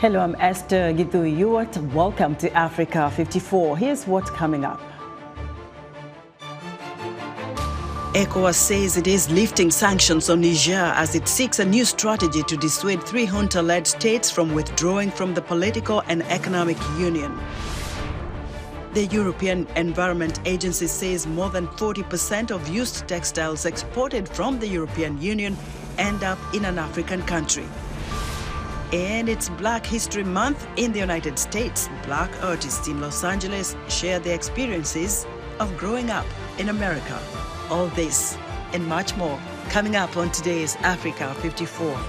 Hello, I'm Esther Githui-Ewart. Welcome to Africa 54. Here's what's coming up. ECOWAS says it is lifting sanctions on Niger as it seeks a new strategy to dissuade 3 junta-led states from withdrawing from the political and economic union. The European Environment Agency says more than 40% of used textiles exported from the European Union end up in an African country. And it's Black History Month in the United States. Black artists in Los Angeles share their experiences of growing up in America. All this and much more coming up on today's Africa 54.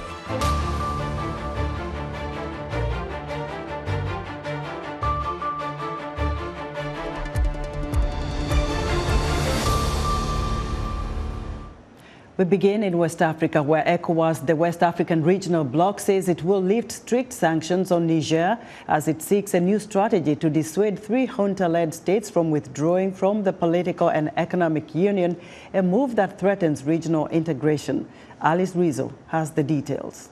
We begin in West Africa, where ECOWAS, the West African regional bloc, says it will lift strict sanctions on Niger as it seeks a new strategy to dissuade 3 junta-led states from withdrawing from the political and economic union, a move that threatens regional integration. Alice Rizzo has the details.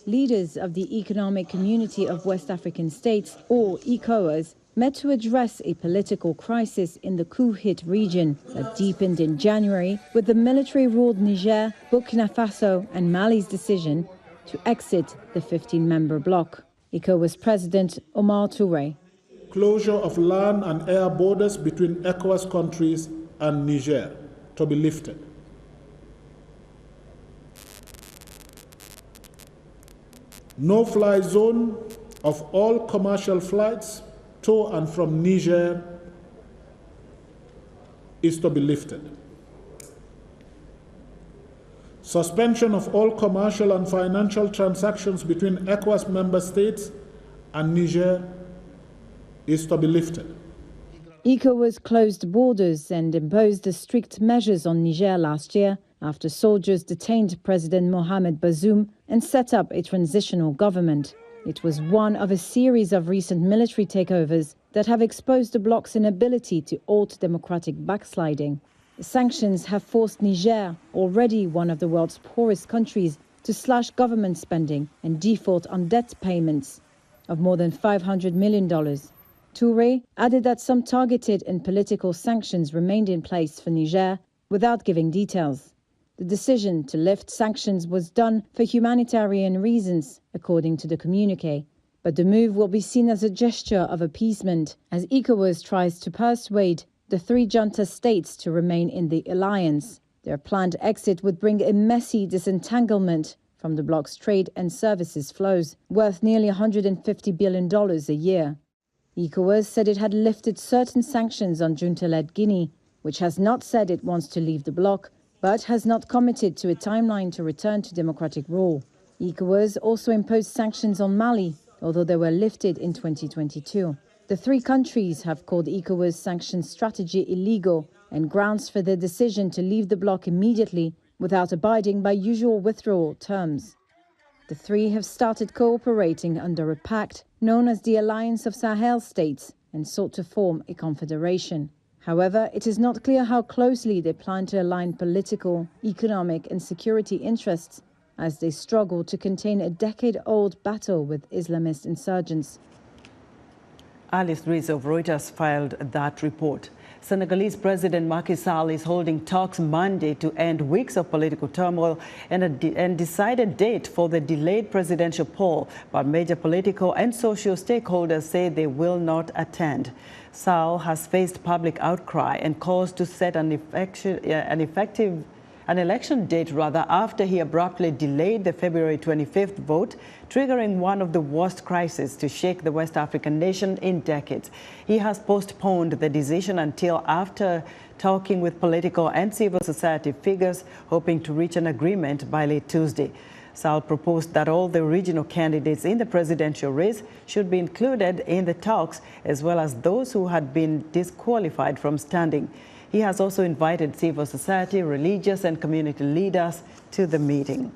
Leaders of the Economic Community of West African States, or ECOWAS, met to address a political crisis in the coup-hit region that deepened in January with the military-ruled Niger, Burkina Faso and Mali's decision to exit the 15-member bloc. ECOWAS President Omar Touré. Closure of land and air borders between ECOWAS countries and Niger to be lifted. No-fly zone of all commercial flights to and from Niger is to be lifted. Suspension of all commercial and financial transactions between ECOWAS member states and Niger is to be lifted. ECOWAS closed borders and imposed strict measures on Niger last year after soldiers detained President Mohamed Bazoum and set up a transitional government. It was one of a series of recent military takeovers that have exposed the bloc's inability to halt democratic backsliding. The sanctions have forced Niger, already one of the world's poorest countries, to slash government spending and default on debt payments of more than $500 million. Touré added that some targeted and political sanctions remained in place for Niger without giving details. The decision to lift sanctions was done for humanitarian reasons, according to the communiqué. But the move will be seen as a gesture of appeasement as ECOWAS tries to persuade the 3 junta states to remain in the alliance. Their planned exit would bring a messy disentanglement from the bloc's trade and services flows, worth nearly $150 billion a year. ECOWAS said it had lifted certain sanctions on junta-led Guinea, which has not said it wants to leave the bloc, but has not committed to a timeline to return to democratic rule. ECOWAS also imposed sanctions on Mali, although they were lifted in 2022. The 3 countries have called ECOWAS' sanctions strategy illegal and grounds for their decision to leave the bloc immediately without abiding by usual withdrawal terms. The 3 have started cooperating under a pact known as the Alliance of Sahel States and sought to form a confederation. However, it is not clear how closely they plan to align political, economic and security interests as they struggle to contain a decade-old battle with Islamist insurgents. Alice Rizzo of Reuters filed that report. Senegalese President Macky Sall is holding talks Monday to end weeks of political turmoil and decide a date for the delayed presidential poll, but major political and social stakeholders say they will not attend. Sall has faced public outcry and calls to set an election date after he abruptly delayed the February 25th vote, triggering one of the worst crises to shake the West African nation in decades. He has postponed the decision until after talking with political and civil society figures, hoping to reach an agreement by late Tuesday. Sall proposed that all the regional candidates in the presidential race should be included in the talks, as well as those who had been disqualified from standing. He has also invited civil society, religious and community leaders to the meeting.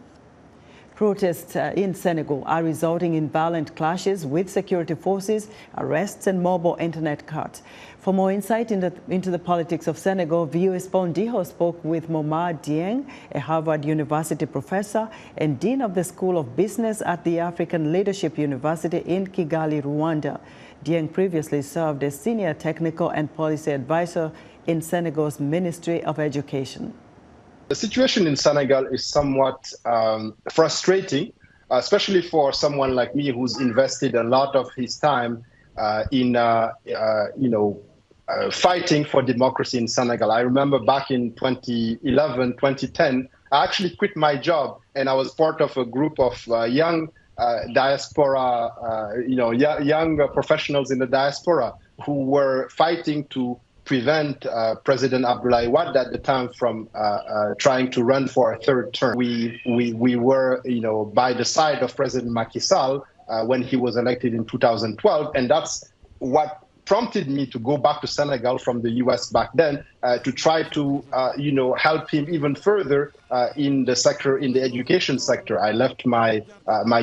Protests in Senegal are resulting in violent clashes with security forces, arrests and mobile internet cuts. For more insight into the politics of Senegal, VOA's Pondiho spoke with Momar Dieng, a Harvard University professor and Dean of the School of Business at the African Leadership University in Kigali, Rwanda. Dieng previously served as senior technical and policy advisor in Senegal's Ministry of Education. The situation in Senegal is somewhat frustrating, especially for someone like me who's invested a lot of his time in fighting for democracy in Senegal. I remember back in 2011, 2010, I actually quit my job and I was part of a group of young diaspora, young professionals in the diaspora who were fighting to prevent President Abdoulaye Wade at the time from trying to run for a third term. We were, by the side of President Macky Sall when he was elected in 2012, and that's what prompted me to go back to Senegal from the U.S. back then to try to, help him even further in the education sector. I left my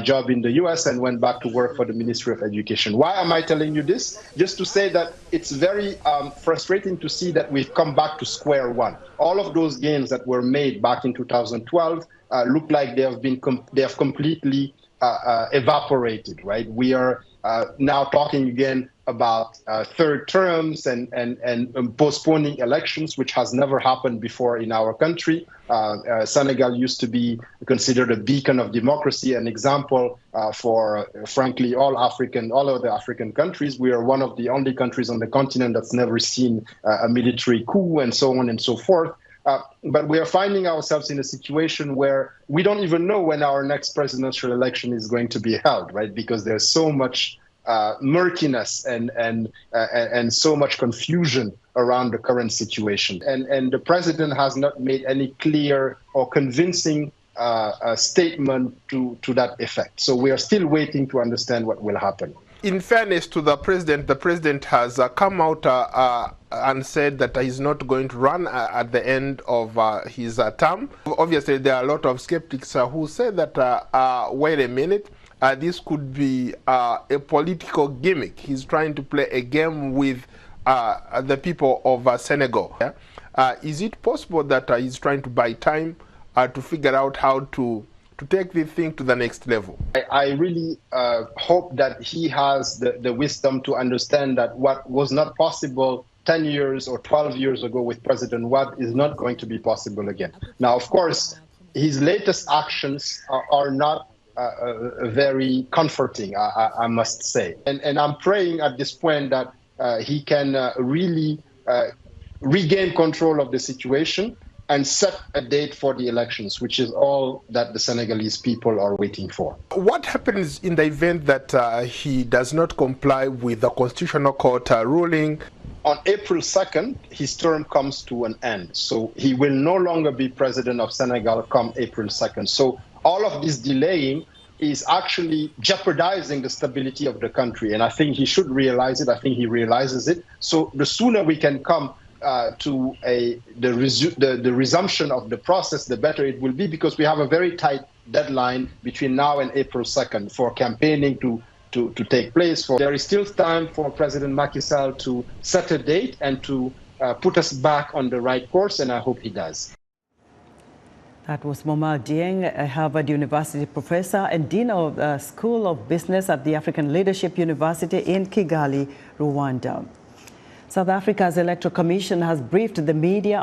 job in the U.S. and went back to work for the Ministry of Education. Why am I telling you this? Just to say that it's very frustrating to see that we've come back to square one. All of those gains that were made back in 2012 look like they have completely evaporated. Right? We are now talking again about third terms and postponing elections, which has never happened before in our country. Senegal used to be considered a beacon of democracy, an example for, frankly, all of the African countries. We are one of the only countries on the continent that's never seen a military coup and so on and so forth. But we are finding ourselves in a situation where we don't even know when our next presidential election is going to be held, right? Because there's so much murkiness and so much confusion around the current situation. And the president has not made any clear or convincing statement to that effect. So we are still waiting to understand what will happen. In fairness to the president has come out and said that he's not going to run at the end of his term. Obviously, there are a lot of skeptics who say that, wait a minute, this could be a political gimmick. He's trying to play a game with the people of Senegal. Is it possible that he's trying to buy time to figure out how to take this thing to the next level? I really hope that he has the wisdom to understand that what was not possible 10 years or 12 years ago with President Wade is not going to be possible again. Now, of course, his latest actions are not very comforting, I must say. And I'm praying at this point that he can really regain control of the situation and set a date for the elections, which is all that the Senegalese people are waiting for. What happens in the event that he does not comply with the Constitutional Court ruling? On April 2nd, his term comes to an end. So he will no longer be president of Senegal come April 2nd. So all of this delaying is actually jeopardizing the stability of the country. And I think he should realize it. I think he realizes it. So the sooner we can come to the resumption of the process, the better it will be, because we have a very tight deadline between now and April 2nd for campaigning to take place. There is still time for President Macky Sall to set a date and to put us back on the right course, and I hope he does. That was Momar Dieng, a Harvard University professor and Dean of the School of Business at the African Leadership University in Kigali, Rwanda. South Africa's Electoral Commission has briefed the media